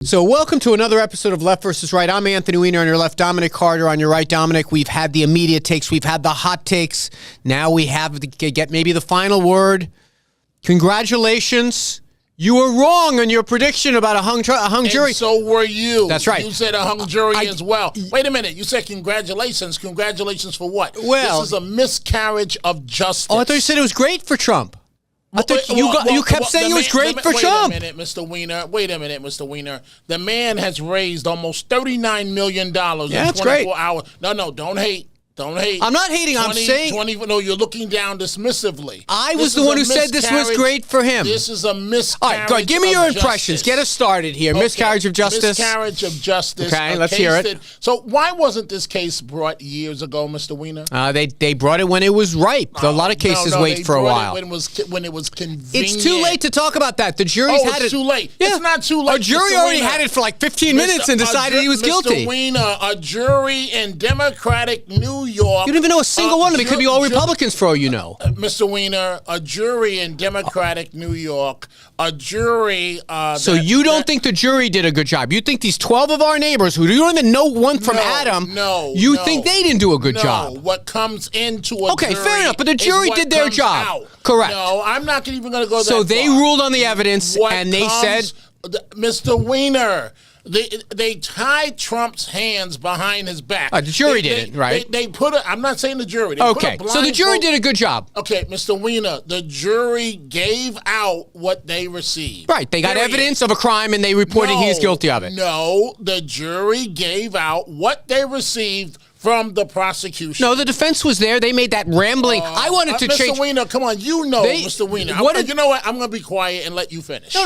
So welcome to another episode of Left versus Right. I'm Anthony Weiner on your left, Dominic Carter on your right. Dominic, we've had the immediate takes. We've had the hot takes. Now we have to get maybe the final word. Congratulations. You were wrong on your prediction about a hung jury. And so were you. That's right. You said a hung jury as well. Wait a minute. You said congratulations. Congratulations for what? Well, this is a miscarriage of justice. Oh, I thought you said it was great for Trump. I thought you kept saying it was great for Trump. Wait a minute, Mr. Weiner. Wait a minute, Mr. Weiner. The man has raised almost $39 million in 24 hours. No, don't hate. Don't hate. I'm not hating. I'm saying. No, you're looking down dismissively. I was the one who said this was great for him. This is a miscarriage. All right, go ahead. Give me your impressions. Get us started here. Okay. Miscarriage of justice. Miscarriage of justice. Okay, let's hear it. So why wasn't this case brought years ago, Mr. Weiner? They brought it when it was ripe. A lot of cases wait for a while. When it was convenient. It's too late to talk about that. The jury's had it. It's too late. Yeah. It's not too late. A jury already had it for like 15 minutes and decided he was guilty. Mr. Weiner, a jury in Democratic New York. You don't even know a single one of them. It could be all Republicans for all you know. Mr. Weiner, a jury in Democratic New York, a jury... so you don't think the jury did a good job? You think these 12 of our neighbors, who you don't even know one from Adam, you think they didn't do a good job? What comes into a okay, jury fair enough, but the jury did their job. Out. Correct. No, I'm not even going to go that So they ruled on the evidence, and they said... Mr. Weiner... They tied Trump's hands behind his back. The jury did it, right? They put it. I'm not saying the jury. They okay, so the jury did a good job. Okay, Mr. Weiner, the jury gave out what they received. Right, they got evidence of a crime and they reported he's guilty of it. No, the jury gave out what they received from the prosecution. No, the defense was there. They made that rambling. I wanted to change. Mr. Weiner, come on. Mr. Weiner. You know what? I'm going to be quiet and let you finish. No,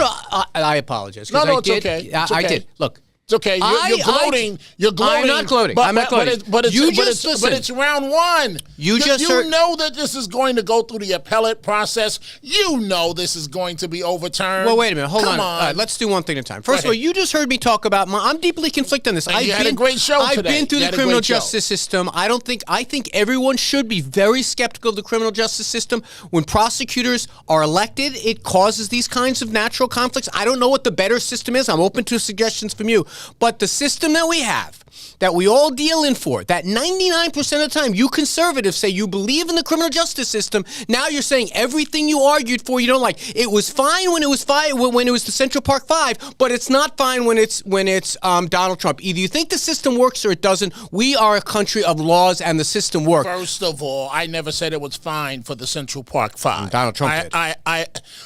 I apologize. No, it's okay. I did. Look. It's okay. You're gloating. You're gloating. I'm not gloating. I'm not gloating. But it's round one. You know that this is going to go through the appellate process. You know this is going to be overturned. Well, wait a minute. Hold on. All right, let's do one thing at a time. First of all, you just heard me talk about I'm deeply conflicted on this. You had a great show today. I've been through the criminal justice system. I think everyone should be very skeptical of the criminal justice system. When prosecutors are elected, it causes these kinds of natural conflicts. I don't know what the better system is. I'm open to suggestions from you. But the system that we have, that we all deal in for, that 99% of the time you conservatives say you believe in the criminal justice system, now you're saying everything you argued for you don't like. It was fine when it was the Central Park Five, but it's not fine when it's Donald Trump. Either you think the system works or it doesn't. We are a country of laws and the system works. First of all, I never said it was fine for the Central Park Five. Donald Trump did.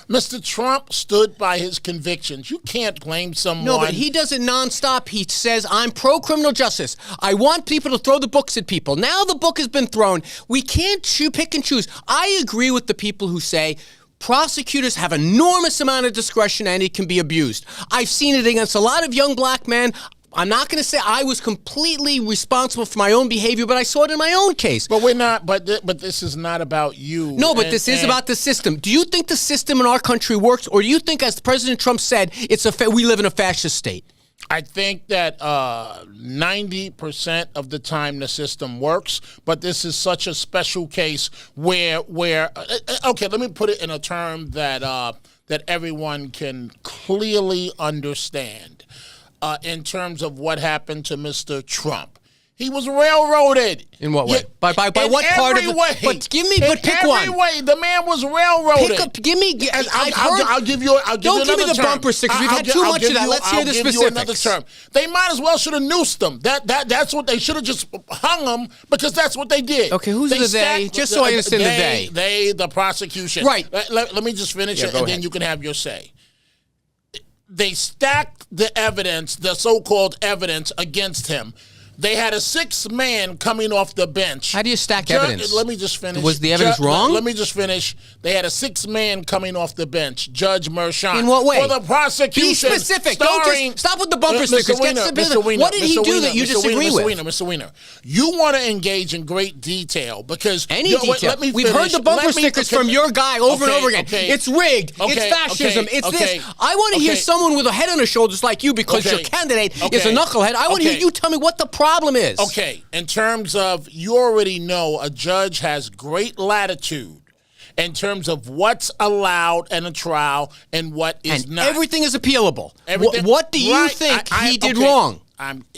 Mr. Trump stood by his convictions. You can't blame someone. No, but he does it nonstop. He says, I'm pro-criminal justice. I want people to throw the books at people. Now the book has been thrown. We can't pick and choose. I agree with the people who say prosecutors have enormous amount of discretion and it can be abused. I've seen it against a lot of young black men. I'm not going to say I was completely responsible for my own behavior, but I saw it in my own case. But we're not. But this is not about you. No, but this is about the system. Do you think the system in our country works, or do you think, as President Trump said, we live in a fascist state? I think that 90% of the time the system works, but this is such a special case where okay, let me put it in a term that everyone can clearly understand. In terms of what happened to Mr. Trump. He was railroaded. In what way? By what part of the way? But pick one. In every way, the man was railroaded. I'll give you another term. Don't give me the bumper stickers. We've had too much of that. Let's hear the specifics. I'll give you another term. They might as well should have noosed them. That's what they should have just hung them because that's what they did. Okay, who's the they? Just so I understand the they. They, the prosecution. Right. Let me just finish it, and then you can have your say. They stacked the evidence, the so-called evidence, against him. They had a 6-man coming off the bench. How do you stack evidence? Let me just finish. Was the evidence wrong? Let me just finish. They had a 6-man coming off the bench. Judge Mershon. In what way? For the prosecution. Be specific. Don't just stop with the bumper stickers. Mr. Weiner, what did he do that you disagree with? Mr. Weiner, you want to engage in great detail because... Any detail. We've heard the bumper stickers from your guy over and over again. It's rigged. It's fascism. It's this. I want to hear someone with a head on his shoulders like you because your candidate is a knucklehead. I want to hear you tell me what the problem is. Okay, in terms of, you already know a judge has great latitude in terms of what's allowed in a trial and what is And not. everything is appealable. Everything- What do you right. think I- he did okay. wrong?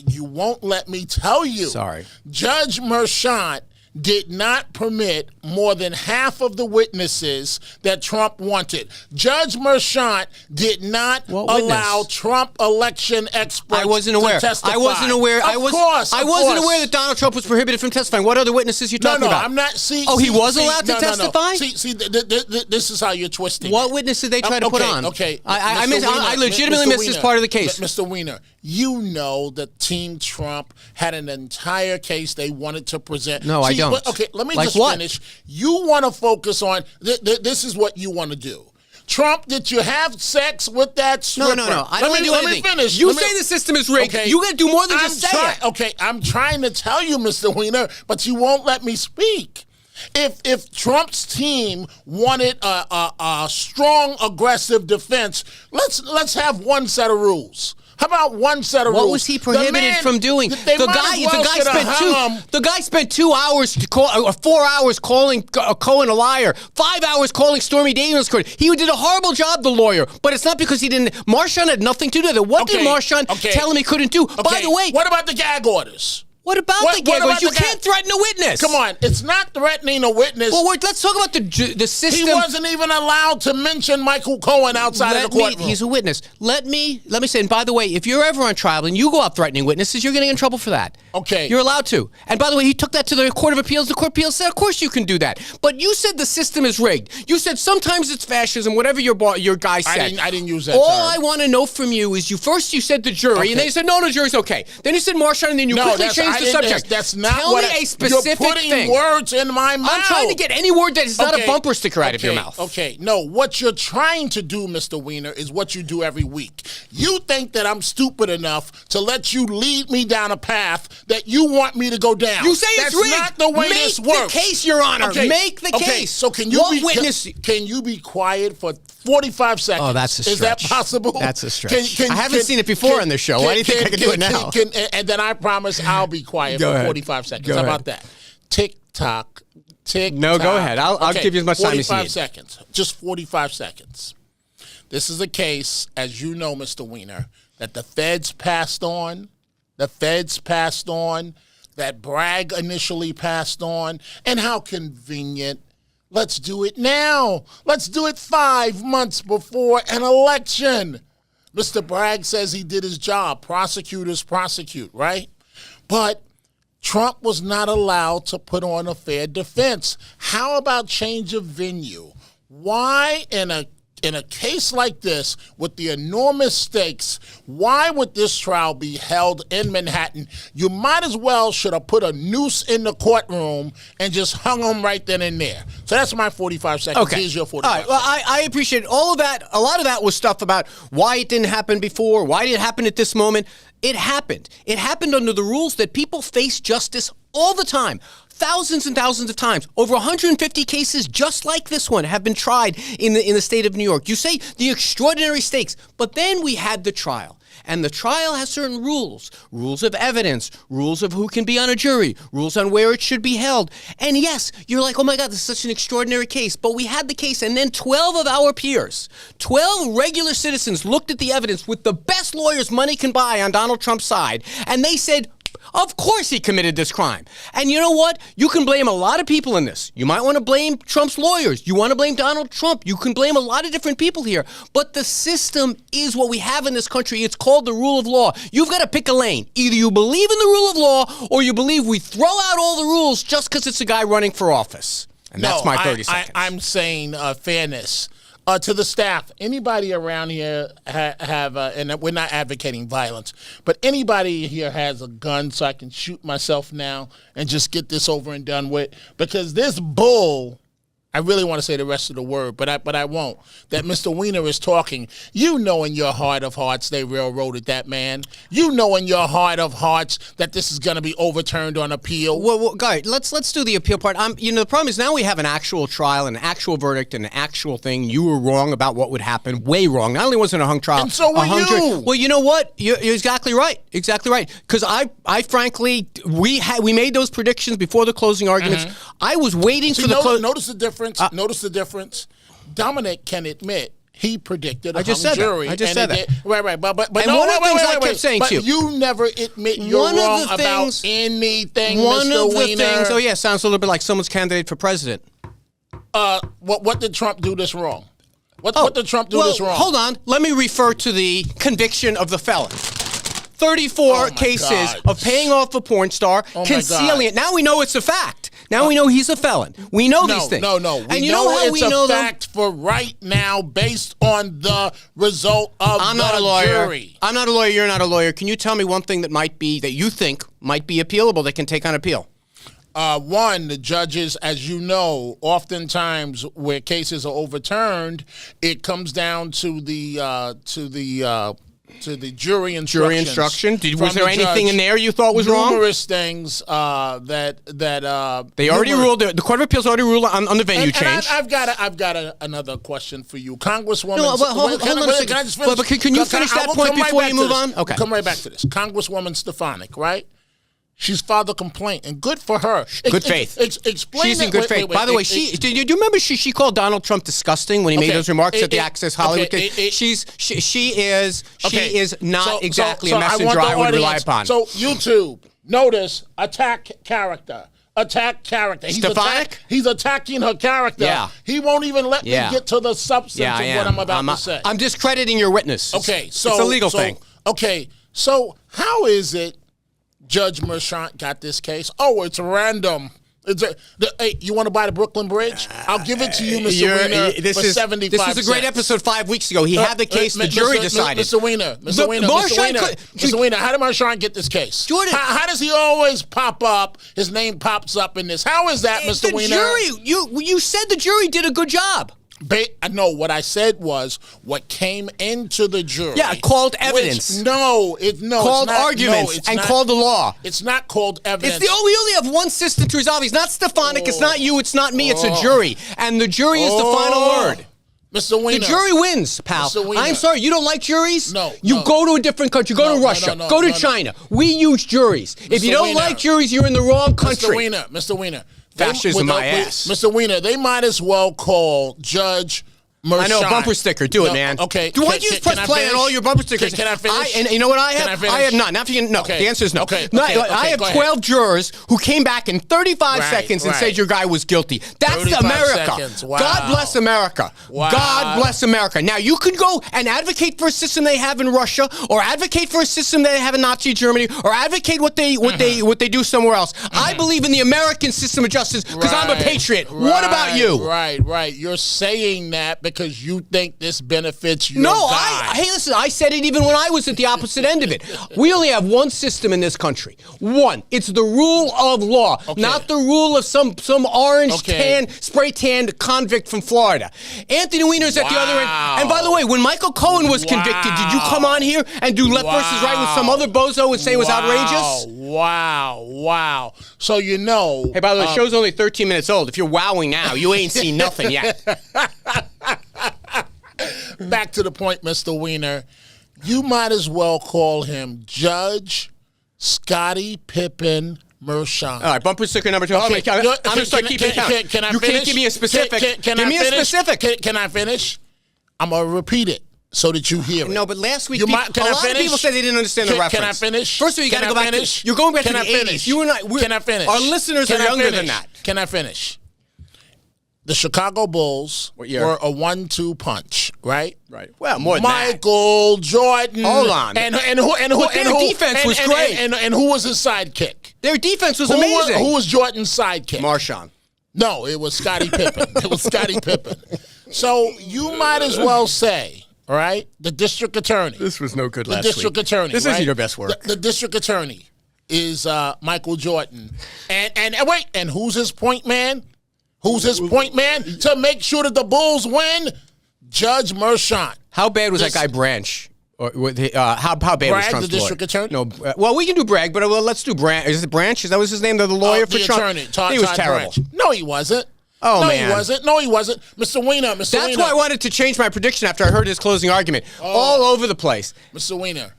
You won't let me tell you. Sorry. Judge Merchant did not permit more than half of the witnesses that Trump wanted. Judge Merchant did not allow Trump election experts I wasn't aware. to testify. I wasn't aware. I wasn't aware that Donald Trump was prohibited from testifying. What other witnesses are you talking about? No, I'm not. He was allowed to testify? No. This is how you're twisting. What witness did they try to put on? Okay. I legitimately missed this part of the case. Mr. Weiner, you know that Team Trump had an entire case they wanted to present. No, I don't. Okay, let me Like just what? finish. You want to focus on, this is what you want to do. Trump, did you have sex with that stripper? No. I don't want to do anything. Let me finish. You say the system is rigged. Okay. You got to do more than just say it. Okay, I'm trying to tell you, Mr. Weiner, but you won't let me speak. If Trump's team wanted a strong, aggressive defense, let's have one set of rules. How about one set of rules? What was he prohibited from doing? The guy spent 2 hours, 4 hours calling Cohen a liar, 5 hours calling Stormy Daniels. He did a horrible job, the lawyer, but it's not because he didn't. Marchand had nothing to do with it. What did Marchand tell him he couldn't do? By the way, what about the gag orders? What about the gag orders? You can't threaten a witness. Come on, it's not threatening a witness. Well, let's talk about the system. He wasn't even allowed to mention Michael Cohen outside of the courtroom. He's a witness. Let me say, and by the way, if you're ever on trial and you go out threatening witnesses, you're going to get in trouble for that. Okay. You're allowed to. And by the way, he took that to the Court of Appeals. The Court of Appeals said, of course you can do that. But you said the system is rigged. You said sometimes it's fascism, whatever your guy said. I didn't use that All term. I want to know from you is you said the jury, and then you said, no, the jury's okay. Then you said Marchand, and then you quickly changed the subject. That's not Tell me a specific You're putting thing. words in my mouth. I'm trying to get any word that is not a bumper sticker out of your mouth. Okay, no. What you're trying to do, Mr. Weiner, is what you do every week. You think that I'm stupid enough to let you lead me down a path that you want me to go down. You say That's it's rigged. not the way this works. Make the case, Your Honor. Okay. Make the case. So can you can you be quiet for 45 seconds? Oh, that's a stretch. Is that possible? That's a stretch. I haven't seen it before on this show. Why do you think I can do it now? And then I promise I'll be quiet for 45 seconds. How about that? Tick-tock. Tick-tock. No, go ahead. I'll give you as much time as you 45 need. seconds. Just 45 seconds. This is a case, as you know, Mr. Weiner, that the feds passed on. The feds passed on. That Bragg initially passed on. And how convenient. Let's do it now. Let's do it 5 months before an election. Mr. Bragg says he did his job. Prosecutors prosecute, right? But Trump was not allowed to put on a fair defense. How about change of venue? Why in a case like this, with the enormous stakes, why would this trial be held in Manhattan? You might as well should have put a noose in the courtroom and just hung him right then and there. So that's my 45 seconds. Okay. Here's your 45 seconds. Well, I appreciate all of that. A lot of that was stuff about why it didn't happen before, why did it happen at this moment. It happened. It happened under the rules that people face justice all the time. Thousands and thousands of times. Over 150 cases just like this one have been tried in the state of New York. You say the extraordinary stakes, but then we had the trial. And the trial has certain rules. Rules of evidence, rules of who can be on a jury, rules on where it should be held. And yes, you're like, oh my God, this is such an extraordinary case. But we had the case, and then 12 of our peers, 12 regular citizens looked at the evidence with the best lawyers money can buy on Donald Trump's side, and they said, of course he committed this crime. And you know what? You can blame a lot of people in this. You might want to blame Trump's lawyers. You want to blame Donald Trump. You can blame a lot of different people here. But the system is what we have in this country. It's called the rule of law. You've got to pick a lane. Either you believe in the rule of law or you believe we throw out all the rules just because it's a guy running for office. And that's my 30 seconds. I'm saying fairness. To the staff, anybody around here have and we're not advocating violence, but anybody here has a gun so I can shoot myself now and just get this over and done with? Because this bull, I really want to say the rest of the word, but I won't, that Mr. Weiner is talking. You know in your heart of hearts they railroaded that man. You know in your heart of hearts that this is going to be overturned on appeal. Well, guys, let's do the appeal part. The problem is now we have an actual trial, an actual verdict, an actual thing. You were wrong about what would happen, way wrong. Not only wasn't a hung trial, and so were you. Well, you know what? You're exactly right. Exactly right. Because I frankly, we made those predictions before the closing arguments. I was waiting for the notice the difference. difference? Notice the difference. Dominic can admit he predicted a just hung said that. jury. I just said that. Right. But And one of the things I kept saying to you. But you never admit you're wrong about anything, Mr. Weiner. Oh yeah, sounds a little bit like someone's candidate for president. What did Trump do this wrong? What did Trump do this wrong? Hold on. Let me refer to the conviction of the felon. 34 cases of paying off a porn star, concealing it. Now we know it's a fact. Now we know he's a felon. We know these things. No. And you know how it's we know a fact for right now based on the result of the jury. I'm not a lawyer. You're not a lawyer. Can you tell me one thing that you think might be appealable that can take on appeal? One, the judges, as you know, oftentimes where cases are overturned, it comes down to the jury instructions. Jury instruction. Was there anything in there you thought was wrong? Numerous things that they already ruled. The Court of Appeals already ruled on the venue change. I've got another question for you, Congresswoman. No, hold on a second. Can I just finish? But can you finish that point before you move on? Okay. We'll come right back to this. Congresswoman Stefanik, right? She's filed a complaint, and good for her. Good faith. Explain She's in good faith. By the way, do you remember she called Donald Trump disgusting when he made those remarks at the Access Hollywood? She is not exactly a messenger I would rely upon. So YouTube, notice attack character. Stefanik? He's attacking her character. Yeah. He won't even let me get to the substance of what I'm about to say. I'm discrediting your witness. Okay, so it's a legal thing. Okay, so how is it Judge Merchant got this case? Oh, it's random. Hey, you want to buy the Brooklyn Bridge? I'll give it to you, Mr. Weiner, for 75 This was a great episode 5 weeks ago. He had the case. The jury decided. Mr. Weiner, how did Marchand get this case? Jordan, how does he always pop up? His name pops up in this. How is that, Mr. Weiner? The jury, you said the jury did a good job. No, what I said was what came into the jury. Yeah, called evidence. Called arguments and called the law. It's not called evidence. We only have one system to resolve. It's not Stefanik. It's not you. It's not me. It's a jury, and the jury is the final word. Mr. Weiner. The jury wins, pal. I'm sorry, you don't like juries? No. You go to a different country. Go to Russia. Go to China. We use juries. If you don't like juries, you're in the wrong country. Mr. Weiner. Fascism, my ass. Mr. Weiner, they might as well call Judge Merchant. I know, bumper sticker. Do it, man. Okay. Why don't you just press play on all your bumper stickers? Can I finish? And you know what I have? I have none. No. The answer is no. I have 12 jurors who came back in 35 seconds and said your guy was guilty. That's America. Wow. God bless America. Wow. God bless America. Now, you can go and advocate for a system they have in Russia, or advocate for a system they have in Nazi Germany, or advocate what they do somewhere else. I believe in the American system of justice because I'm a patriot. What about you? Right. You're saying that because you think this benefits your guy. Hey, listen, I said it even when I was at the opposite end of it. We only have one system in this country. One. It's the rule of law, not the rule of some orange spray tanned convict from Florida. Anthony Weiner's at the other end. And by the way, when Michael Cohen was convicted, did you come on here and do left versus right with some other bozo and say it was outrageous? Wow. So you know. Hey, by the way, the show's only 13 minutes old. If you're wowing now, you ain't seen nothing yet. Back to the point, Mr. Weiner. You might as well call him Judge Scottie Pippen Merchant. All right, bumper sticker number 2. I'm going to start keeping count. Can I you finish? Can't give me a specific. Give me a specific. Can I finish? I'm going to repeat it so that you hear it. No, but last week, a lot of people said they didn't understand the reference. Can I finish? First of all, you got to go back to. You're going back to the 80s. You and I. Can I finish? Our listeners are younger than that. Can I finish? The Chicago Bulls were a 1-2 punch, right? Right. Well, more than Michael Jordan. Hold on. And their defense was great. And who was his sidekick? Their defense was amazing. Who was Jordan's sidekick? Marchand. No, it was Scottie Pippen. So you might as well say, all right, the district attorney. This was no good last week. The district attorney. This isn't your best work. The district attorney is Michael Jordan. And wait, and who's his point man? Who's his point man to make sure that the Bulls win? Judge Merchant. How bad was that guy Branch? Or how bad Bragg, was Trump's the district attorney? No, well, we can do Bragg, but let's do Branch. Is it Branch? That was his name? The lawyer for Trump. Attorney, he was terrible. Branch. No, he wasn't. Oh, no, man. No, he wasn't. Mr. Weiner. That's why I wanted to change my prediction after I heard his closing argument. All over the place. Mr. Weiner.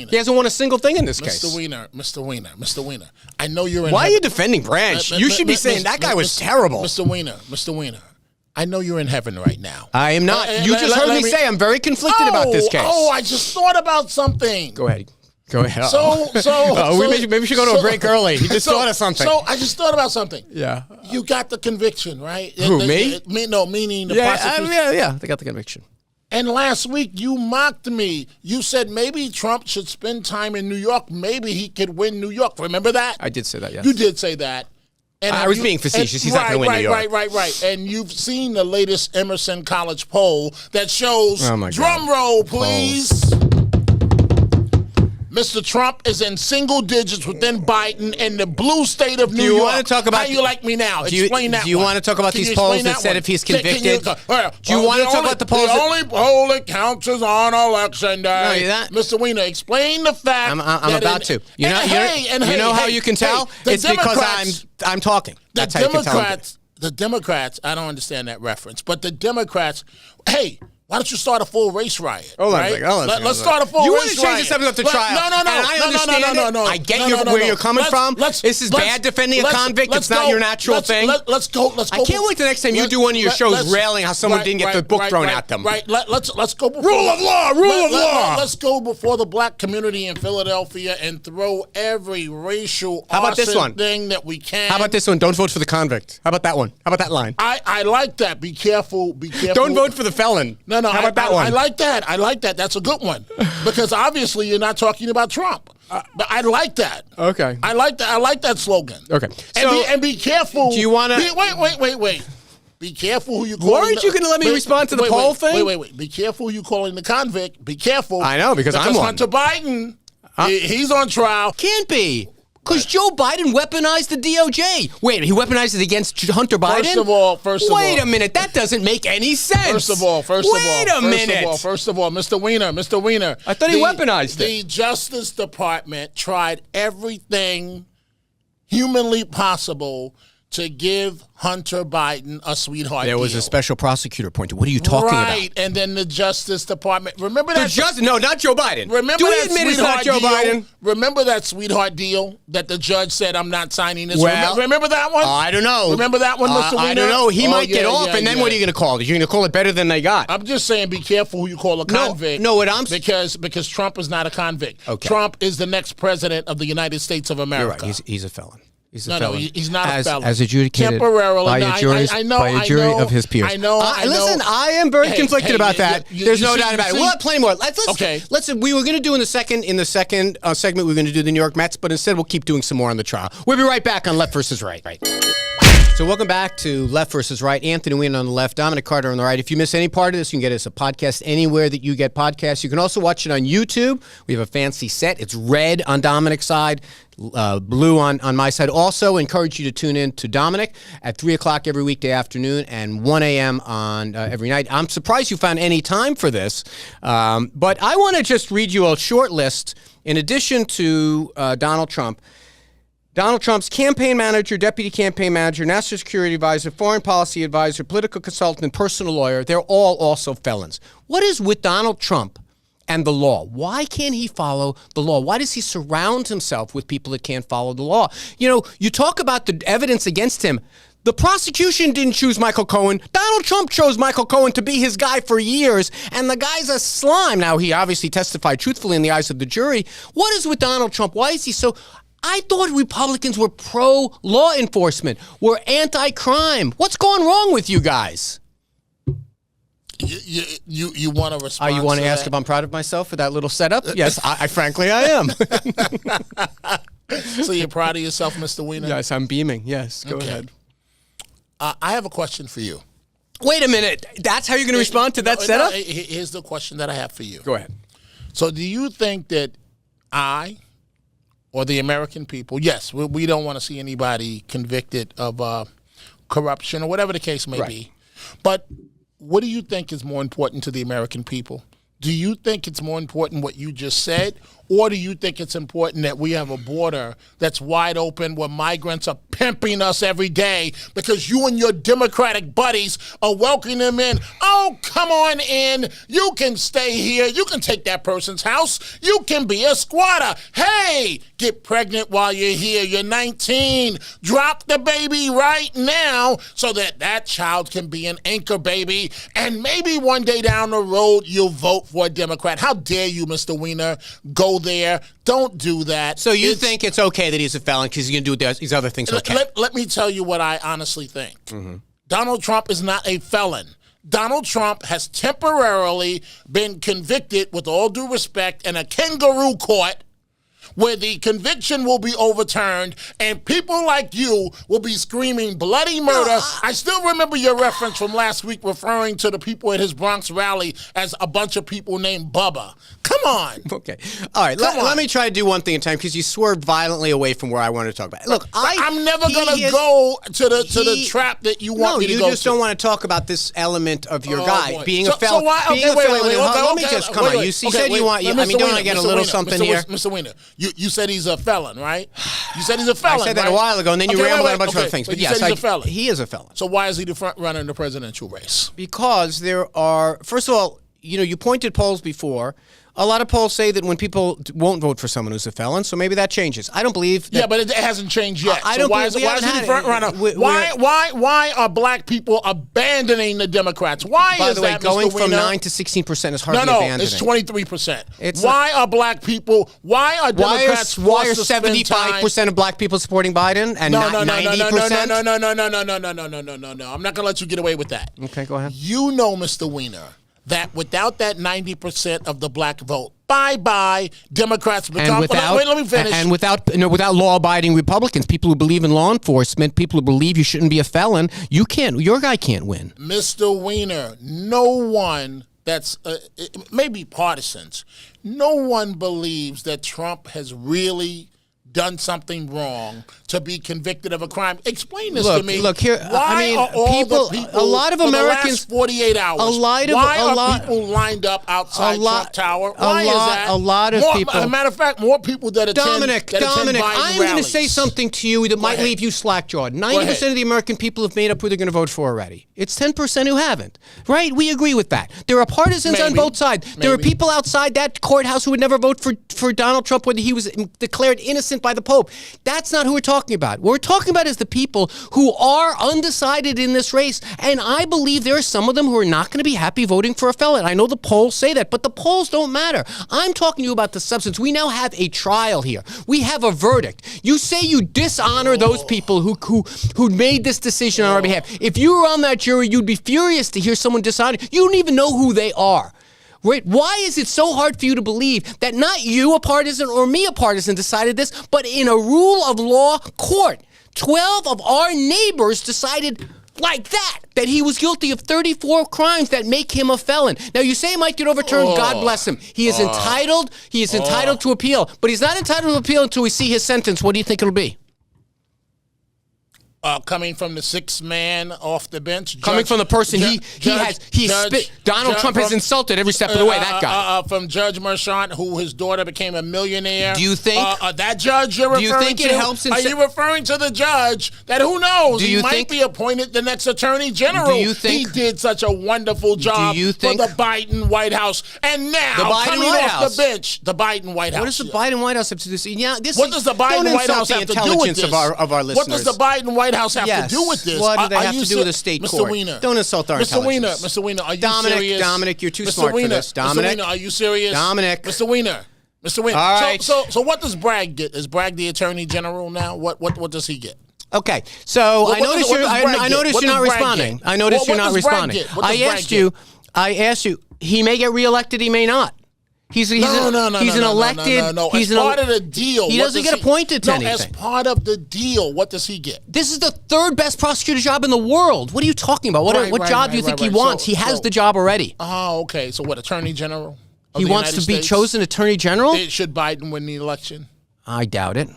He hasn't won a single thing in this case. Mr. Weiner. I know you're in Why are you defending Branch? You should be saying that guy was terrible. Mr. Weiner. I know you're in heaven right now. I am not. You just heard me say I'm very conflicted about this case. Oh, I just thought about something. Go ahead. Go ahead. Maybe we should go to a break early. You just thought of something. So I just thought about something. Yeah. You got the conviction, right? Who, me? No, meaning the prosecution. Yeah, they got the conviction. And last week you mocked me. You said maybe Trump should spend time in New York. Maybe he could win New York. Remember that? I did say that, yes. You did say that. And I was being facetious. He's not going to win New York. Right. And you've seen the latest Emerson College poll that shows, drum roll, please. Mr. Trump is in single digits within Biden in the blue state of New York. Do you want to talk about? How you like me now? Explain that. Do you want to talk about these polls that said if he's convicted? Do you want to talk about the polls? The only poll that counts is on election day. No, Mr. Weiner, explain the fact. I'm about to. You know how you can tell? It's because I'm talking. That's how you can tell. The Democrats. I don't understand that reference, but the Democrats. Hey. Why don't you start a full race riot? Hold on a second. Let's start a full race riot. You want to change the subject up to trial. No. And I understand it. I get where you're coming from. This is bad defending a convict. It's not your natural thing. Let's go. I can't wait the next time you do one of your shows railing how someone didn't get the book thrown at them. Right. Let's go before rule of law. Let's go before the black community in Philadelphia and throw every racial thing that we can. How about this one? Don't vote for the convict. How about that one? How about that line? I like that. Be careful. Don't vote for the felon. No. How about that one? I like that. That's a good one. Because obviously you're not talking about Trump. But I like that. Okay. I like that slogan. Okay. And be careful. Do you want to... Wait. Be careful who you call. Weren't you going to let me respond to the poll thing? Wait. Be careful who you calling the convict. Be careful. I know, because I'm one. Hunter Biden, he's on trial. Can't be. Because Joe Biden weaponized the DOJ. Wait, he weaponized it against Hunter Biden? First of all. Wait a minute. That doesn't make any sense. First of all. Wait a minute. First of all, Mr. Weiner. I thought he weaponized it. The Justice Department tried everything humanly possible to give Hunter Biden a sweetheart deal. There was a special prosecutor appointed. What are you talking about? Right, and then the Justice Department. Remember that? No, not Joe Biden. Remember Do we that admit it's not Joe Biden? Remember that sweetheart deal that the judge said, I'm not signing this? Well, remember that one? I don't know. Remember that one, Mr. Weiner? I don't know. He might get off, and then what are you going to call it? You're going to call it better than they got. I'm just saying be careful who you call a convict. No, what I'm... Because Trump is not a convict. Okay. Trump is the next president of the United States of America. You're right. He's a felon. He's a felon. felon. He's not a felon. As adjudicated temporarily by a jury of his peers. I know. Listen, I am very conflicted about that. There's no doubt about it. We'll have plenty more. Let's. We were going to do in the second segment, we were going to do the New York Mets, but instead we'll keep doing some more on the trial. We'll be right back on Left versus Right. So welcome back to Left versus Right. Anthony Weiner on the left, Dominic Carter on the right. If you miss any part of this, you can get us a podcast anywhere that you get podcasts. You can also watch it on YouTube. We have a fancy set. It's red on Dominic's side, blue on my side. Also, encourage you to tune in to Dominic at 3 o'clock every weekday afternoon and 1 a.m. on every night. I'm surprised you found any time for this, but I want to just read you a short list. In addition to Donald Trump's campaign manager, deputy campaign manager, national security advisor, foreign policy advisor, political consultant, and personal lawyer, they're all also felons. What is with Donald Trump and the law? Why can't he follow the law? Why does he surround himself with people that can't follow the law? You know, you talk about the evidence against him. The prosecution didn't choose Michael Cohen. Donald Trump chose Michael Cohen to be his guy for years, and the guy's a slime. Now, he obviously testified truthfully in the eyes of the jury. What is with Donald Trump? Why is he so... I thought Republicans were pro-law enforcement, were anti-crime. What's going wrong with you guys? You want to respond? You want to ask if I'm proud of myself for that little setup? Yes, I frankly I am. So you're proud of yourself, Mr. Weiner? Yes, I'm beaming. Yes, go ahead. I have a question for you. Wait a minute. That's how you're going to respond to that setup? Here's the question that I have for you. Go ahead. So do you think that or the American people, yes, we don't want to see anybody convicted of corruption or whatever the case may be. But what do you think is more important to the American people? Do you think it's more important what you just said, Or do you think it's important that we have a border that's wide open where migrants are pimping us every day because you and your Democratic buddies are welcoming them in? Oh, come on in. You can stay here. You can take that person's house. You can be a squatter. Hey, get pregnant while you're here. You're 19. Drop the baby right now so that that child can be an anchor baby. And maybe one day down the road, you'll vote for a Democrat. How dare you, Mr. Weiner, go there. Don't do that. So you think it's okay that he's a felon because he's going to do these other things okay? Let me tell you what I honestly think. Donald Trump is not a felon. Donald Trump has temporarily been convicted, with all due respect, in a kangaroo court where the conviction will be overturned and people like you will be screaming bloody murder. I still remember your reference from last week referring to the people at his Bronx rally as a bunch of people named Bubba. Come on. Okay. All right. Let me try to do one thing at a time because you swerved violently away from where I wanted to talk about. Look, I'm never going to go to the trap that you want me to go to. No, you just don't want to talk about this element of your guy boy. being a felon. So why? Okay, being a felon. Wait, let me just come on. You said you want. I mean, don't I get a little something here? Mr. Weiner, you said he's a felon, right? You said he's a felon. I said that a while ago, and then you rambled about a bunch of other things. But yes, he's a felon. He is a felon. So why is he the front runner in the presidential race? Because there are, first of all, you pointed polls before. A lot of polls say that when people won't vote for someone who's a felon, so maybe that changes. I don't believe that. Yeah, but it hasn't changed yet. I don't why believe is he the front runner? Why are black people abandoning the Democrats? Why By is the way, that, going Mr. from Weiner? 9 to 16% is hardly No, abandoning. it's 23%. Why are black people? Why are Democrats? Why are 75% of black people supporting Biden and not 90%? No. I'm not gonna let you get away with that. Okay, go ahead. You know, Mr. Weiner, that without that 90% of the black vote, bye-bye, Democrats become... Wait, let me finish. And without law-abiding Republicans, people who believe in law enforcement, people who believe you shouldn't be a felon, your guy can't win. Mr. Weiner, no one that's... maybe partisans. No one believes that Trump has really done something wrong to be convicted of a crime. Explain this to me. Look here. Why are all the people, a lot of Americans, for the last 48 hours, why are people lined up outside Trump Tower? Why is that? A lot of people. As a matter of fact, more people that attend Dominic, I'm going to say something to you that might leave you slack-jawed. 90% of the American people have made up who they're going to vote for already. It's 10% who haven't. Right? We agree with that. There are partisans on both sides. There are people outside that courthouse who would never vote for Donald Trump when he was declared innocent by the Pope. That's not who we're talking about. What we're talking about is the people who are undecided in this race, and I believe there are some of them who are not going to be happy voting for a felon. I know the polls say that, but the polls don't matter. I'm talking to you about the substance. We now have a trial here. We have a verdict. You say you dishonor those people who made this decision on our behalf. If you were on that jury, you'd be furious to hear someone dishonor. You don't even know who they are. Right? Why is it so hard for you to believe that not you, a partisan, or me, a partisan, decided this, but in a rule of law court, 12 of our neighbors decided like that he was guilty of 34 crimes that make him a felon. Now, you say it might get overturned. God bless him. He is entitled to appeal, but he's not entitled to appeal until we see his sentence. What do you think it'll be? Coming from the sixth man off the bench. Coming from the person Donald Trump has insulted every step of the way, that guy. From Judge Merchant, who his daughter became a millionaire. Do you think? That judge you're referring to? Do you think it helps? Are you referring to the judge that, who knows, he might be appointed the next attorney general? Do you think? He did such a wonderful job for the Biden White House. And now, coming off the bench, the Biden White House. What does the Biden White House have to do with this? What does the Biden White House have to do with this? Of our listeners. What does the Biden White House have to do with this? What do they have to do with a state court? Mr. Weiner. Don't insult our intelligence. Mr. Weiner, are you serious? Dominic, you're too smart for this. Dominic. Mr. Weiner, are you serious? Dominic. Mr. Weiner. All right. So what does Bragg get? Is Bragg the attorney general now? What does he get? Okay, so I noticed you're not responding. I noticed you're not responding. I asked you. He may get reelected. He may not. He's an elected. No. As part of the deal, he doesn't get appointed to anything. As part of the deal, what does he get? This is the third best prosecutor job in the world. What are you talking about? What job do you think he wants? He has the job already. Oh, okay. So what? Attorney General? He wants to be chosen Attorney General? Should Biden win the election? I doubt it.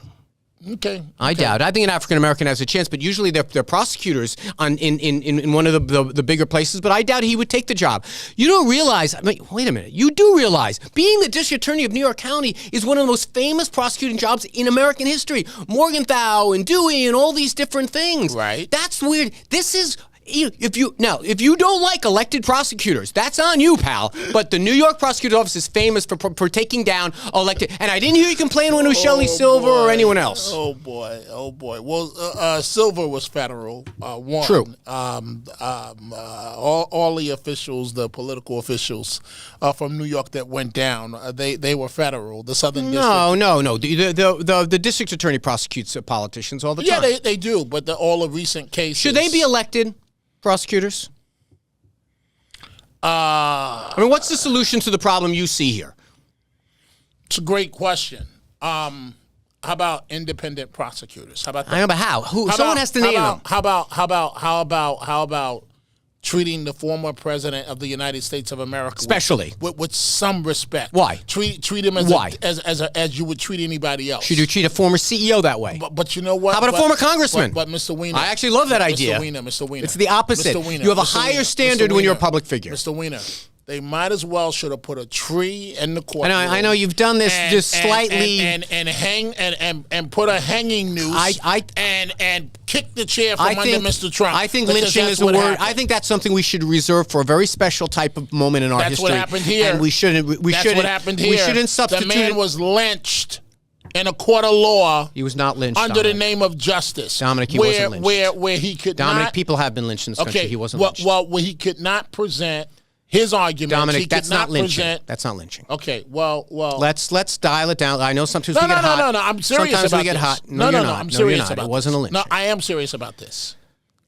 Okay. I doubt. I think an African American has a chance, but usually they're prosecutors in one of the bigger places. But I doubt he would take the job. You don't realize. I mean, wait a minute. You do realize being the district attorney of New York County is one of the most famous prosecuting jobs in American history. Morgenthau and Dewey and all these different things. Right. That's weird. This is. If you don't like elected prosecutors, that's on you, pal. But the New York prosecutor's office is famous for taking down elected. And I didn't hear you complain when it was Shelley Silver or anyone else. Oh boy. Well, Silver was federal. One. True. All the officials, the political officials from New York that went down, they were federal. The Southern District. No. The district attorney prosecutes politicians all the time. Yeah, they do. But all the recent cases. Should they be elected? Prosecutors? I mean, what's the solution to the problem you see here? It's a great question. How about independent prosecutors? How about that? I know, but how? Someone has to name them. How about treating the former president of the United States of America with some respect? Why? Treat him as you would treat anybody else. Should you treat a former CEO that way? But you know what? How about a former congressman? But Mr. Weiner, I actually love that idea. Mr. Weiner, it's the opposite. Mr. Weiner, you have a Mr. higher Weiner, standard Mr. when you're a Weiner, public figure. Mr. Weiner, they might as well should have put a tree in the courtroom. I know you've done this just slightly and put a hanging noose and kick the chair from under Mr. Trump. I think lynching is a word. Happened. I think that's something we should reserve for a very special type of moment in our history. That's what happened here. And we shouldn't. That's what happened here. We shouldn't substitute. The man was lynched in a court of law. He was not lynched under the name of justice. Dominic, he wasn't lynched. Where he could Dominic, not. people have been lynched in this country. He wasn't lynched. Well, where he could not present his argument. Dominic, that's not lynching. That's not lynching. Okay, well. Let's dial it down. I know sometimes we get hot. No. I'm serious sometimes about we get this. hot. No, I'm serious about this. It wasn't a lynching. No, I am serious about this.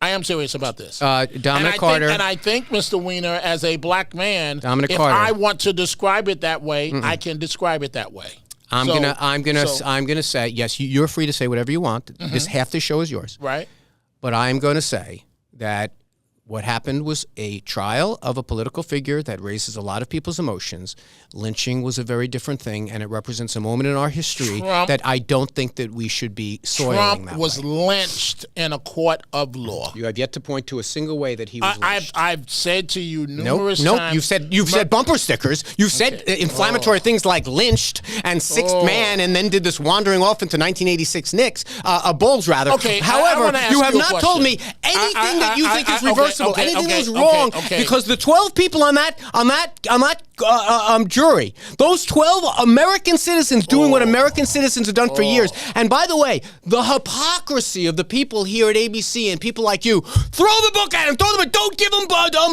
Dominic Carter. And I think, Mr. Weiner, as a black man, Dominic if Carter. I want to describe it that way, I can describe it that way. I'm gonna say yes. You're free to say whatever you want. This half the show is yours. Right. But I'm going to say that what happened was a trial of a political figure that raises a lot of people's emotions. Lynching was a very different thing, and it represents a moment in our history that I don't think that we should be soiling Trump that was way. lynched in a court of law. You have yet to point to a single way that he was lynched. I've said to you numerous times. Nope. You've said bumper stickers. You've said inflammatory things like lynched and sixth man, and then did this wandering off into 1986 Knicks, Bulls rather. Okay. However, you have not told me anything that you think is reversible. Anything that was wrong because the 12 people on that jury, those 12 American citizens doing what American citizens have done for years. And by the way, the hypocrisy of the people here at ABC and people like you, throw the book at him, don't give him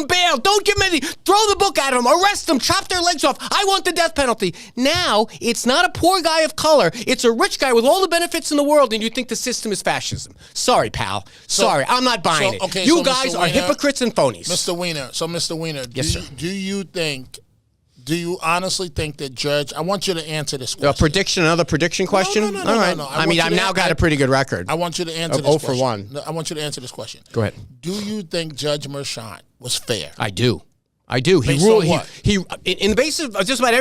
bail, don't give him anything, throw the book at him, arrest them, chop their legs off. I want the death penalty. Now, it's not a poor guy of color, it's a rich guy with all the benefits in the world, and you think the system is fascism. Sorry, pal. Sorry, I'm not buying it. You guys are hypocrites and phonies. Mr. Weiner, yes, sir. Do you honestly think that Judge, I want you to answer this question. Another prediction question? No. All right. I mean, I've now got a pretty good record. I want you to answer this question. 0 for 1. I want you to answer this question. Go ahead. Do you think Judge Merchant was fair? I do. He ruled. He in the basis of just about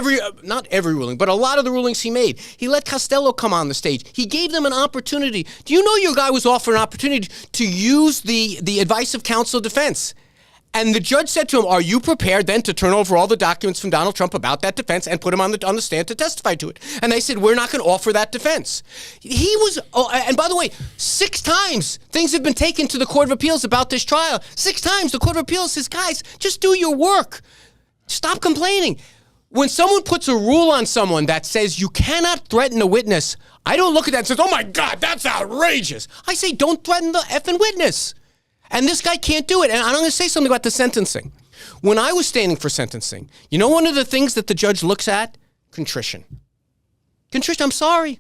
not every ruling, but a lot of the rulings he made. He let Costello come on the stage. He gave them an opportunity. Do you know your guy was offered an opportunity to use the advice of counsel of defense? And the judge said to him, are you prepared then to turn over all the documents from Donald Trump about that defense and put him on the stand to testify to it? And they said, we're not going to offer that defense. He was, and by the way, 6 times things have been taken to the Court of Appeals about this trial. 6 times the Court of Appeals says, guys, just do your work. Stop complaining. When someone puts a rule on someone that says you cannot threaten a witness, I don't look at that and say, oh my God, that's outrageous. I say, don't threaten the effing witness. And this guy can't do it. And I'm going to say something about the sentencing. When I was standing for sentencing, you know one of the things that the judge looks at? Contrition. I'm sorry.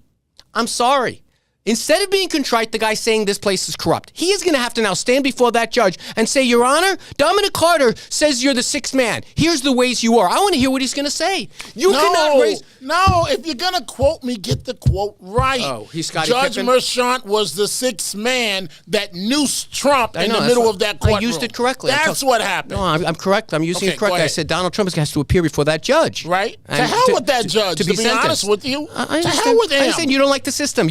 Instead of being contrite, the guy saying this place is corrupt, he is going to have to now stand before that judge and say, Your Honor, Dominic Carter says you're the 6th man. Here's the ways you are. I want to hear what he's going to say. No, if you're going to quote me, get the quote right. Oh, he's Scottie Judge Pippen? Merchant was the 6th man that noosed Trump in the middle of that courtroom. I used it correctly. That's what happened. No, I'm correct. I'm using it correctly. I said Donald Trump has to appear before that judge. Right? To hell with that judge, to be honest with you. To hell with him. I understand you don't like the system.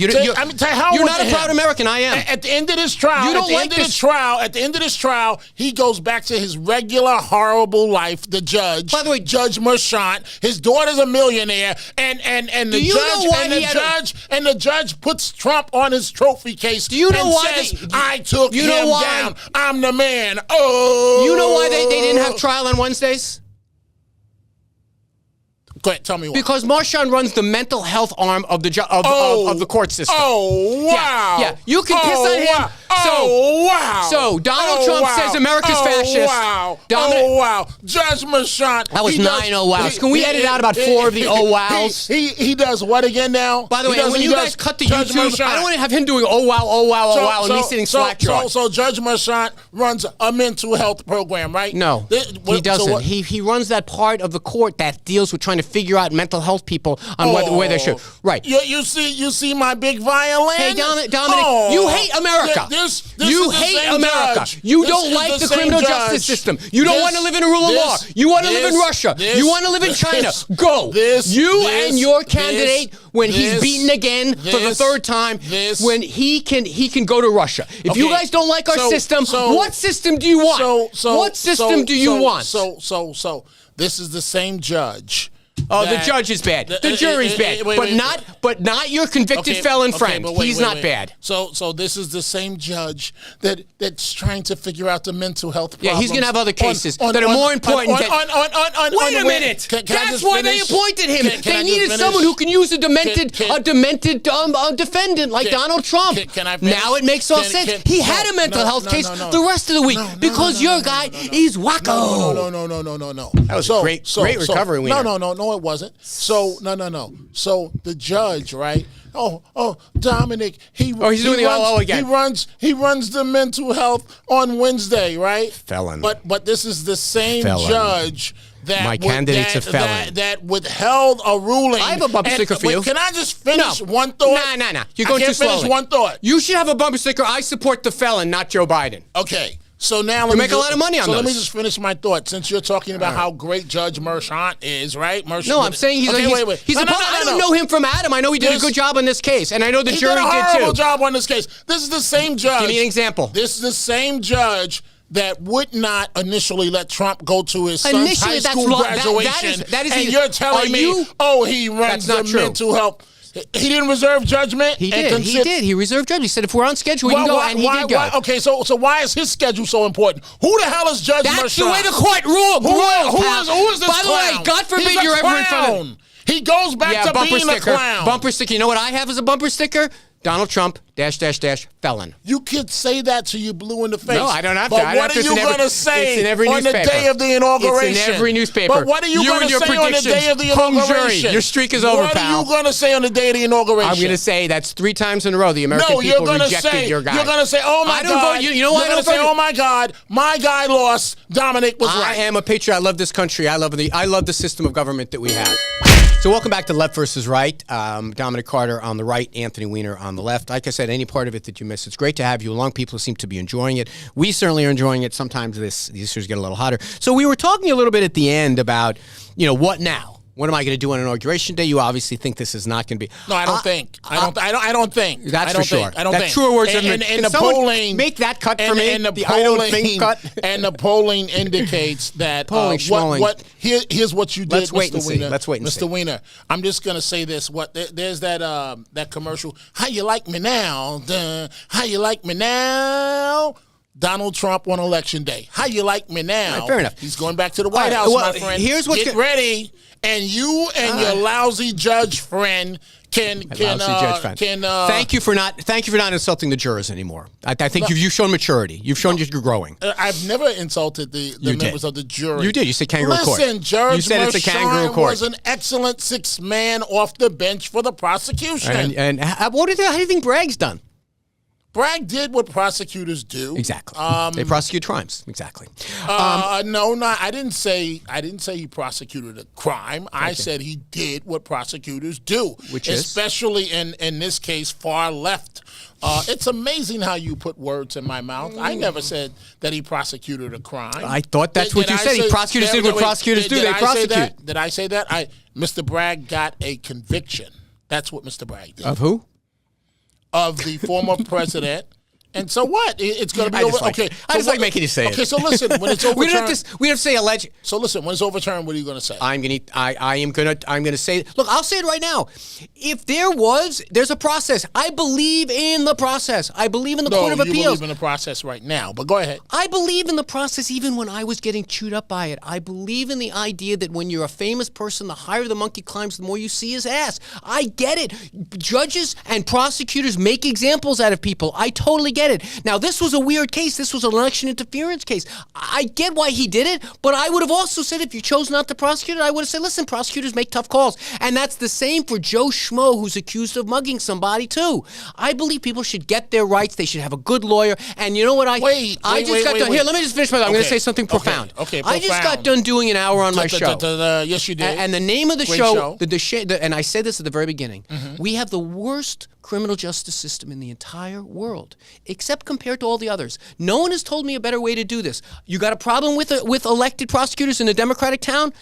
To hell You're with not a him. proud American. I am. At the end of this trial, You don't like this. At the end of this trial, he goes back to his regular horrible life. The judge, by the way, Judge Merchant, his daughter's a millionaire, and the judge puts Trump on his trophy case. Do you know and why says, I took him down. I'm the man. You know why they didn't have trial on Wednesdays? Go ahead, tell me why. Because Marchand runs the mental health arm of the court system. Oh, wow. Yeah. You can piss on him. Wow. Wow. So Donald Trump says America's fascist. Wow. Dominic, wow. Judge Merchant. That was 9 wows. Can we edit out about 4 of the wows? He does what again now? By the way, when you guys cut the YouTube, Merchant. I don't want to have him doing wow, and me sitting slack-jawed. So Judge Merchant runs a mental health program, right? No, he doesn't. He runs that part of the court that deals with trying to figure out mental health people on where they should. Right. You see my big violin? Hey, Dominic, you hate America. You hate America. You don't like the criminal justice system. You don't want to live in a rule of law. You want to live in Russia. You want to live in China. Go. You and your candidate, when he's beaten again for the 3rd time, when he can go to Russia. If you guys don't like our system, what system do you want? What system do you want? So this is the same judge. Oh, the judge is bad. The jury's bad, but not your convicted felon friend. He's not bad. So this is the same judge that's trying to figure out the mental health problems. Yeah, he's going to have other cases that are more important. Wait a minute. That's why they appointed him. They needed someone who can use a demented defendant like Donald Trump. Now it makes all sense. He had a mental health case the rest of the week because your guy is wacko. No. That was a great recovery, Weiner. No, it wasn't. So no. So the judge, right? Dominic, he's doing the again. He runs the mental health on Wednesday, right? Felon. But this is the same judge that my candidate's a felon. That withheld a ruling. I have a bumper sticker for you. Can I just finish one thought? No. You're going too slowly. Finish one thought. You should have a bumper sticker. I support the felon, not Joe Biden. Okay. So now you make a lot of money on those. So let me just finish my thought. Since you're talking about how great Judge Merchant is, right? No, I'm saying he's I don't know him from Adam. I know he did a good job on this case, and I know the jury did too. He did a horrible job on this case. This is the same judge. Give me an example. This is the same judge that would not initially let Trump go to his son's high school graduation. And you're telling me, he runs the mental health. He didn't reserve judgment? He did. He reserved judgment. He said if we're on schedule, we can go, and he did go. Okay, so why is his schedule so important? Who the hell is Judge Merchant? That's the way the court ruled. Who is this By the way, God forbid you're ever in front of him. He goes back to being a clown. Bumper sticker. You know what I have as a bumper sticker? Donald Trump, .. felon. You could say that till you blue in the face. No, I don't have to. But what are you going to say on the day of the inauguration? It's in every newspaper. But what are you going to say on the day of the inauguration? Your streak is over, pal. What are you going to say on the day of the inauguration? I'm going to say that's 3 times in a row the American people rejected your guy. You're going to say, oh my God. You know what? You're going to say, oh my God, my guy lost. Dominic was right. I am a patriot. I love this country. I love the system of government that we have. So welcome back to Left versus Right. Dominic Carter on the right, Anthony Weiner on the left. Like I said, any part of it that you miss, it's great to have you along. People seem to be enjoying it. We certainly are enjoying it. Sometimes these issues get a little hotter. So we were talking a little bit at the end about, what now? What am I going to do on Inauguration Day? You obviously think this is not going to be. No, I don't think. I don't think. That's for sure. I don't think. That's truer words. And the polling make that cut for me. And the I don't think cut. And the polling indicates that here's what you did. Let's wait and see. Mr. Weiner, I'm just going to say this. There's that commercial. How you like me now? How you like me now? Donald Trump on Election Day. How you like me now? Right, fair enough. He's going back to the White House, my friend. Get ready. And you and your lousy judge friend can thank you for not insulting the jurors anymore. I think you've shown maturity. You've shown you're growing. I've never insulted the members of the jury. You did. You said kangaroo court. Listen, Judge you said it's a kangaroo court. Was an excellent 6th man off the bench for the prosecution. And how do you think Bragg's done? Bragg did what prosecutors do. Exactly. They prosecute crimes. Exactly. No, I didn't say he prosecuted a crime. I said he did what prosecutors do, which is especially in this case, far left. It's amazing how you put words in my mouth. I never said that he prosecuted a crime. I thought that's what you said. Prosecutors did what prosecutors do. They prosecute. Did I say that? Mr. Bragg got a conviction. That's what Mr. Bragg did. Of who? of the former president. And so what? It's going to be over. Okay, I just like making you say it. Okay, so listen, when it's overturned, we don't have to say alleged. So listen, when it's overturned, what are you going to say? I'm gonna say. Look, I'll say it right now. If there's a process. I believe in the process. I believe in the Court of Appeals. You believe in the process right now, but go ahead. I believe in the process even when I was getting chewed up by it. I believe in the idea that when you're a famous person, the higher the monkey climbs, the more you see his ass. I get it. Judges and prosecutors make examples out of people. I totally get it. Now, this was a weird case. This was an election interference case. I get why he did it, but I would have also said if you chose not to prosecute it, I would have said, listen, prosecutors make tough calls. And that's the same for Joe Schmo, who's accused of mugging somebody, too. I believe people should get their rights. They should have a good lawyer. And you know what? Wait. Here, let me just finish my thought. I'm going to say something profound. Okay, I just got done doing an hour on my show. Yes, you did. And the name of the show, and I said this at the very beginning, we have the worst criminal justice system in the entire world, except compared to all the others. No one has told me a better way to do this. You got a problem with elected prosecutors in a Democratic town?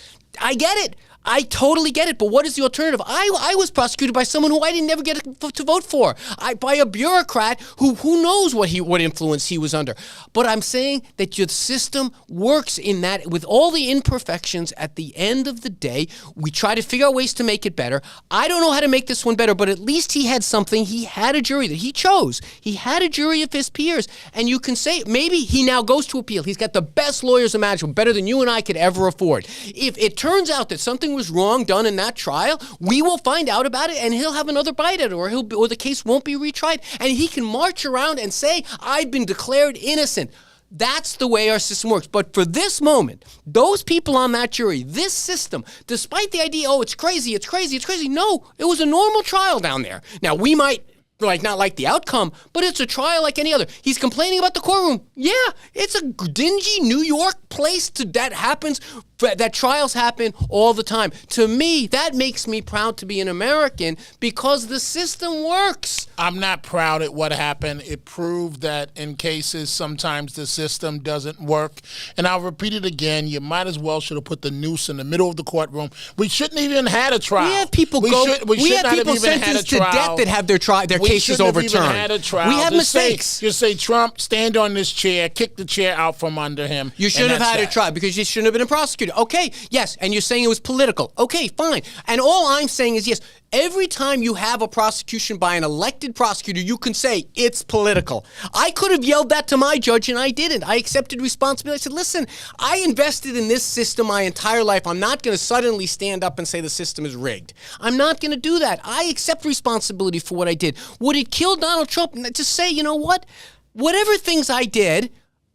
I get it. I totally get it, but what is the alternative? I was prosecuted by someone who I didn't never get to vote for. By a bureaucrat who knows what influence he was under. But I'm saying that your system works in that with all the imperfections. At the end of the day, we try to figure out ways to make it better. I don't know how to make this one better, but at least he had something. He had a jury that he chose. He had a jury of his peers, and you can say maybe he now goes to appeal. He's got the best lawyers imaginable, better than you and I could ever afford. If it turns out that something was wrong done in that trial, we will find out about it, and he'll have another bite at it, or the case won't be retried, and he can march around and say, I've been declared innocent. That's the way our system works. But for this moment, those people on that jury, this system, despite the idea, it's crazy, no, it was a normal trial down there. Now, we might not like the outcome, but it's a trial like any other. He's complaining about the courtroom. Yeah, it's a dingy New York place that happens, that trials happen all the time. To me, that makes me proud to be an American because the system works. I'm not proud at what happened. It proved that in cases, sometimes the system doesn't work. And I'll repeat it again. You might as well should have put the noose in the middle of the courtroom. We shouldn't even had a trial. We have people sentenced to death that have their cases overturned. Had a trial. We have mistakes. You say, Trump, stand on this chair, kick the chair out from under him. You shouldn't have had a trial because you shouldn't have been a prosecutor. Okay, yes, and you're saying it was political. Okay, fine. And all I'm saying is, yes, every time you have a prosecution by an elected prosecutor, you can say it's political. I could have yelled that to my judge, and I didn't. I accepted responsibility. I said, listen, I invested in this system my entire life. I'm not going to suddenly stand up and say the system is rigged. I'm not going to do that. I accept responsibility for what I did. Would it kill Donald Trump to say, you know what? Whatever things I did,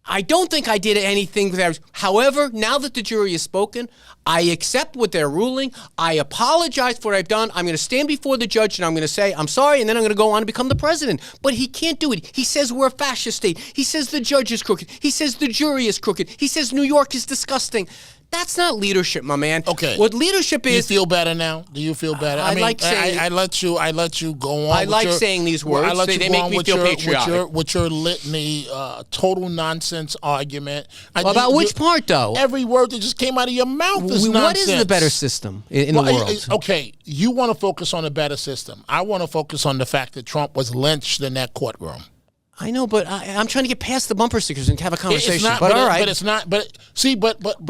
I don't think I did anything that. However, now that the jury has spoken, I accept what they're ruling. I apologize for what I've done. I'm going to stand before the judge and I'm going to say, I'm sorry, and then I'm going to go on and become the president. But he can't do it. He says we're a fascist state. He says the judge is crooked. He says the jury is crooked. He says New York is disgusting. That's not leadership, my man. Okay. What leadership is. Do you feel better now? Do you feel better? I let you go on. I like saying these words. They make me feel patriotic. With your litany, total nonsense argument. About which part, though? Every word that just came out of your mouth is nonsense. What is the better system in the world? Okay, you want to focus on a better system. I want to focus on the fact that Trump was lynched in that courtroom. I know, but I'm trying to get past the bumper stickers and have a conversation. All right. But it's not. But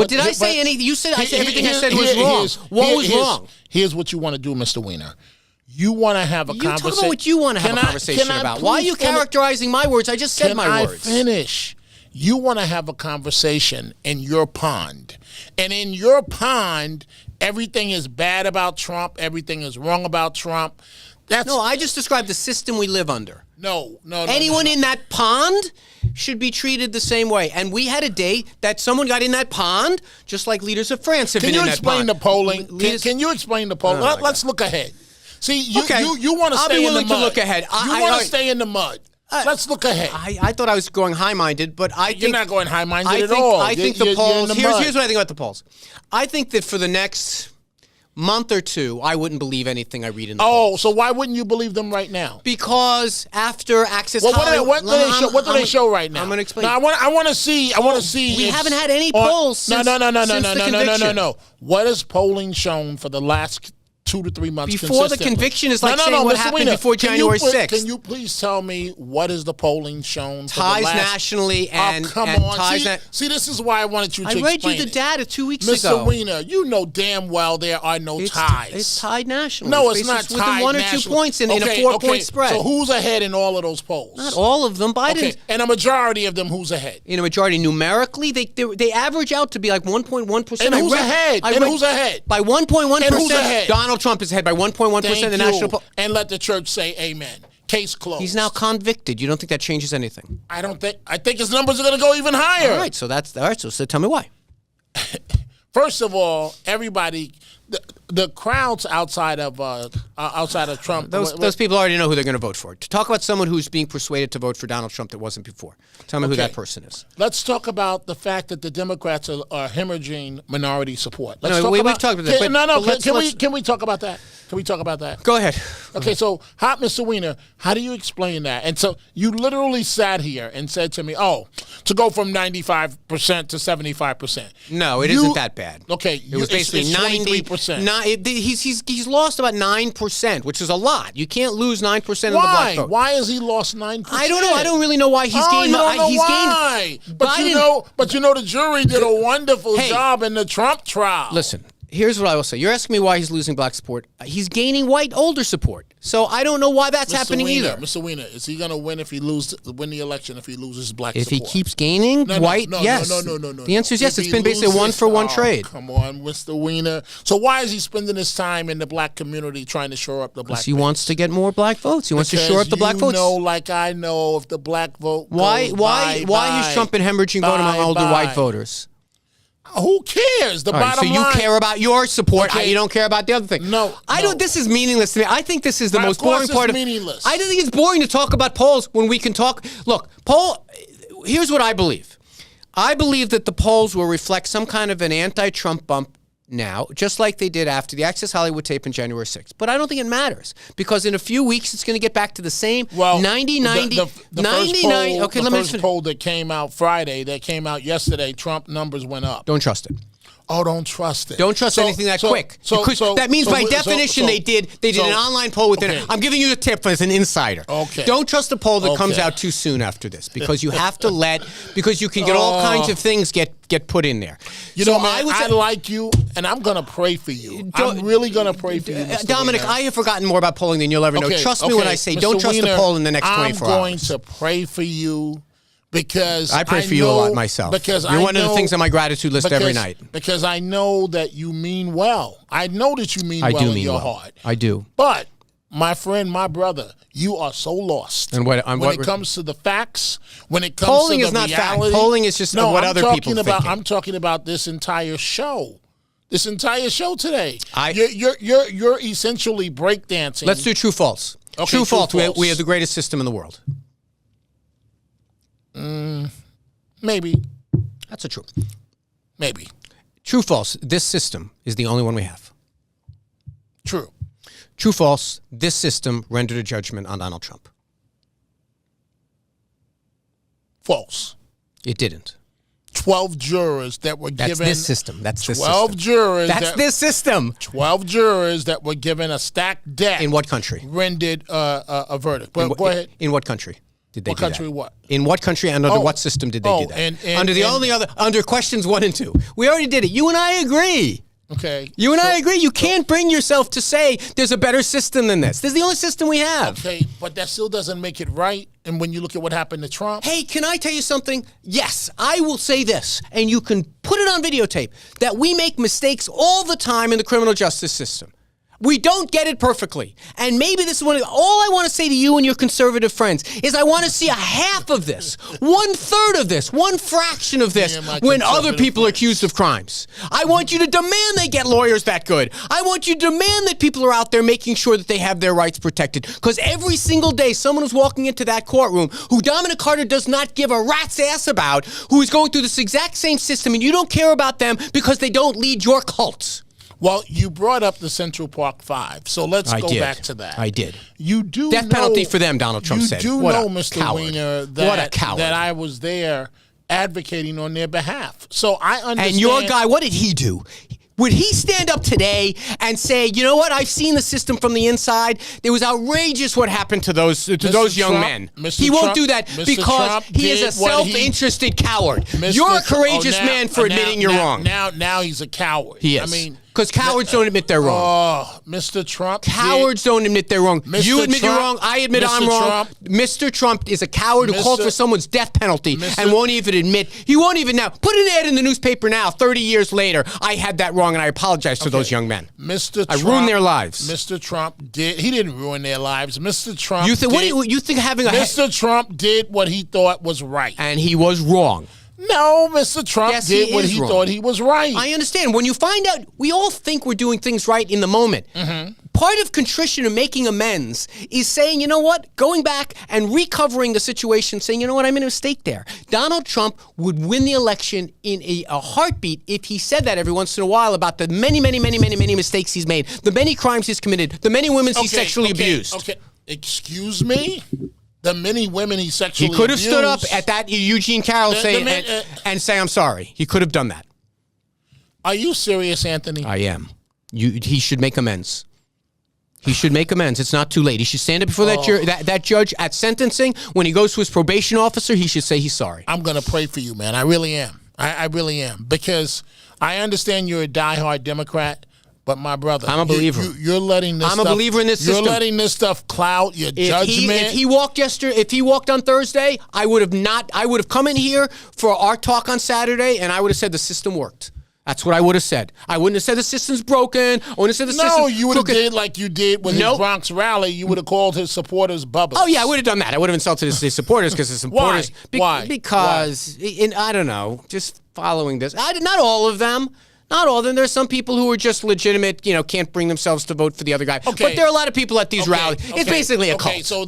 did I say anything? You said everything I said was wrong. What was wrong? Here's what you want to do, Mr. Weiner. You want to have a conversation. You talk about what you want to have a conversation about. Why are you characterizing my words? I just said my words. Can I finish? You want to have a conversation in your pond. And in your pond, everything is bad about Trump. Everything is wrong about Trump. No, I just described the system we live under. No. Anyone in that pond should be treated the same way. And we had a day that someone got in that pond, just like leaders of France have been in that pond. Can you explain the polling? Let's look ahead. See, you want to stay in the mud. To look ahead. You want to stay in the mud. Let's look ahead. I thought I was going high-minded, but I think... You're not going high-minded at all. I think the polls... Here's what I think about the polls. I think that for the next month or two, I wouldn't believe anything I read in the polls. So why wouldn't you believe them right now? Because after Access Hollywood... What do they show right now? I'm going to explain. Now, I want to see... We haven't had any polls since the conviction. No. What has polling shown for the last 2 to 3 months before the conviction is like saying what happened before January 6th. Can you please tell me what is the polling shown for ties the last, nationally and come and on. ties See, this is why I wanted you to I explain read you the data 2 weeks Mr. ago. Weiner, you know damn well there are no ties. It's tied nationally. No, it's not within tied 1 or nationally. 2 points in a 4-point spread. So who's ahead in all of those polls? Not all of them. Biden. Okay, and a majority of them, who's ahead? In a majority, numerically, they average out to be like 1.1%. And who's ahead? Who's ahead? By 1.1%. And who's ahead? Donald Trump is ahead by 1.1% in the national poll. And let the church say amen. Case closed. He's now convicted. You don't think that changes anything? I think his numbers are going to go even higher. All right, so that's all right. So tell me why. First of all, everybody, the crowds outside of Trump, those people already know who they're going to vote for. To talk about someone who's being persuaded to vote for Donald Trump that wasn't before. Tell me who that person is. Let's talk about the fact that the Democrats are hemorrhaging minority support. We've talked about that. Can we talk about that? Can we talk about that? Go ahead. Okay, so, Mr. Weiner, how do you explain that? And so you literally sat here and said to me, to go from 95% to 75%. No, it isn't that bad. Okay. It was basically 93%. He's lost about 9%, which is a lot. You can't lose 9% of the black vote. Why has he lost 9%? I don't know. I don't really know why he's gained. You don't know why. But you know the jury did a wonderful job in the Trump trial. Listen. Here's what I will say. You're asking me why he's losing black support. He's gaining white older support. So I don't know why that's happening either. Mr. Weiner, is he going to win win the election if he loses black support? If he keeps gaining white, yes. No. The answer is yes. It's been basically a 1-for-1 trade. Come on, Mr. Weiner. So why is he spending his time in the black community trying to shore up the black votes? He wants to get more black votes. He wants to shore up the black votes. Like I know, if the black vote why is Trump and hemorrhaging vote among older white voters? Who cares? The bottom line. So you care about your support. You don't care about the other thing. No. I don't. This is meaningless to me. I think this is the most boring part of. Meaningless. I don't think it's boring to talk about polls when we can talk. Look, here's what I believe. I believe that the polls will reflect some kind of an anti-Trump bump now, just like they did after the Access Hollywood tape on January 6th. But I don't think it matters because in a few weeks it's going to get back to the same 99. Okay, let me first poll that came out Friday, that came out yesterday, Trump numbers went up. Don't trust it. Oh, don't trust it. Don't trust anything that quick. That means by definition they did an online poll within it. I'm giving you the tip as an insider. Okay. Don't trust a poll that comes out too soon after this because you have to because you can get all kinds of things get put in there. I like you, and I'm going to pray for you. I'm really going to pray for you, Mr. Dominic, Weiner. I have forgotten more about polling than you'll ever know. Trust me when I say don't trust the poll in the next 24 hours. I'm going to pray for you. Because I pray for you a lot myself. Because you're one of the things on my gratitude list every night. Because I know that you mean well. I know that you mean well in your heart. I do. But my friend, my brother, you are so lost. And when it comes to the facts, when it comes polling to the is not reality, fact. Polling is just what other people think. I'm talking about this entire show. This entire show today. You're essentially breakdancing. Let's do true false. Okay, true false. We have the greatest system in the world. Maybe. That's a true. Maybe. True false. This system is the only one we have. True. True false. This system rendered a judgment on Donald Trump. False. It didn't. 12 jurors that were given. That's this system. That's this 12 system. jurors. That's this system. 12 jurors that were given a stacked deck. In what country? Rendered a verdict. But go ahead. In what country? Did they what country? What? In what country and under what system did they do that? Under questions 1 and 2. We already did it. You and I agree. Okay. You and I agree. You can't bring yourself to say there's a better system than this. This is the only system we have. Okay, but that still doesn't make it right. And when you look at what happened to Trump. Hey, can I tell you something? Yes, I will say this, and you can put it on videotape, that we make mistakes all the time in the criminal justice system. We don't get it perfectly. And maybe this is all I want to say to you and your conservative friends is I want to see a half of this, 1/3 of this, one fraction of this when other people are accused of crimes. I want you to demand they get lawyers that good. I want you to demand that people are out there making sure that they have their rights protected. Because every single day, someone is walking into that courtroom who Dominic Carter does not give a rat's ass about, who is going through this exact same system, and you don't care about them because they don't lead your cults. Well, you brought up the Central Park 5, so let's go back to that. I did. You do death penalty for them, Donald Trump said. You do know, Mr. Weiner, that I was there advocating on their behalf. So I understand. And your guy, what did he do? Would he stand up today and say, you know what? I've seen the system from the inside. It was outrageous what happened to those young men. He won't do that because he is a self-interested coward. You're a courageous man for admitting you're wrong. Now he's a coward. He is. I mean, because cowards don't admit they're wrong. Oh, Mr. Trump. Cowards don't admit they're wrong. You admit you're wrong. I admit I'm wrong. Mr. Trump is a coward who called for someone's death penalty and won't even admit. He won't even now. Put an ad in the newspaper now, 30 years later. I had that wrong and I apologize to those young men. Mr. Trump. I ruined their lives. Mr. Trump did. He didn't ruin their lives. Mr. Trump you think, did. What do you think having a... Mr. Trump did what he thought was right. And he was wrong. No, Mr. Trump did what he thought he was right. I understand. When you find out, we all think we're doing things right in the moment. Part of contrition and making amends is saying, you know what, going back and recovering the situation, saying, you know what, I made a mistake there. Donald Trump would win the election in a heartbeat if he said that every once in a while about the many mistakes he's made, the many crimes he's committed, the many women he's sexually abused. Okay, excuse me? The many women he sexually abused. He could have stood up at that Eugene Carroll and say, I'm sorry. He could have done that. Are you serious, Anthony? I am. He should make amends. He should make amends. It's not too late. He should stand up before that judge at sentencing. When he goes to his probation officer, he should say he's sorry. I'm going to pray for you, man. I really am. I really am. Because I understand you're a diehard Democrat. But my brother, I'm a believer. You're letting this. I'm a believer in this system. You're letting this stuff cloud your judgment. If he walked on Thursday, I would have come in here for our talk on Saturday, and I would have said the system worked. That's what I would have said. I wouldn't have said the system's broken. I wouldn't have said the system's No, you would have did like you did with his Bronx rally. You would have called his supporters bubbas. Oh yeah, I would have done that. I would have insulted his supporters because his supporters. Why? Because I don't know. Just following this. Not all of them. Not all of them. There's some people who are just legitimate, can't bring themselves to vote for the other guy. Okay. But there are a lot of people at these rallies. It's basically a cult. Okay, so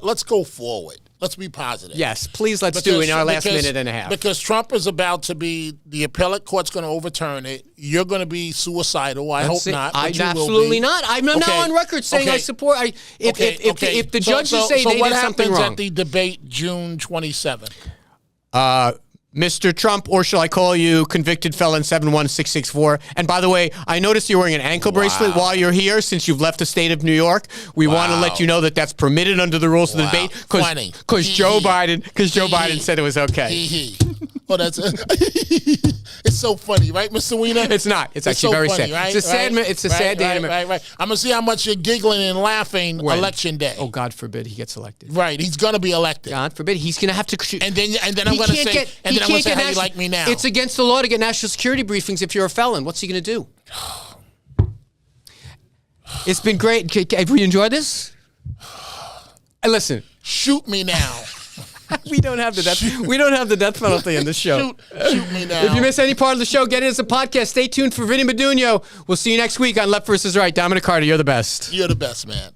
let's go forward. Let's be positive. Yes, please let's do it in our last minute and a half. Because Trump is about to be, the appellate court's going to overturn it. You're going to be suicidal. I hope not. Absolutely not. I'm now on record saying I support. If the judges say they did something wrong. So what happens at the debate June 27th? Mr. Trump, or shall I call you convicted felon 71664? And by the way, I noticed you're wearing an ankle bracelet while you're here since you've left the state of New York. We want to let you know that that's permitted under the rules of the debate because Joe Biden said it was okay. Oh, that's it's so funny, right, Mr. Weiner? It's not. It's actually very sad. Right? It's a sad. It's a sad day. Right. I'm gonna see how much you're giggling and laughing election day. Oh, God forbid he gets elected. Right, he's gonna be elected. God forbid he's gonna have to. And then I'm gonna say, how you like me now. It's against the law to get national security briefings if you're a felon. What's he gonna do? It's been great. Have we enjoyed this? And listen, shoot me now. We don't have the death. We don't have the death penalty in this show. Shoot me now. If you miss any part of the show, get it as a podcast. Stay tuned for Vinny Medugno. We'll see you next week on Left versus Right. Dominic Carter, you're the best. You're the best, man.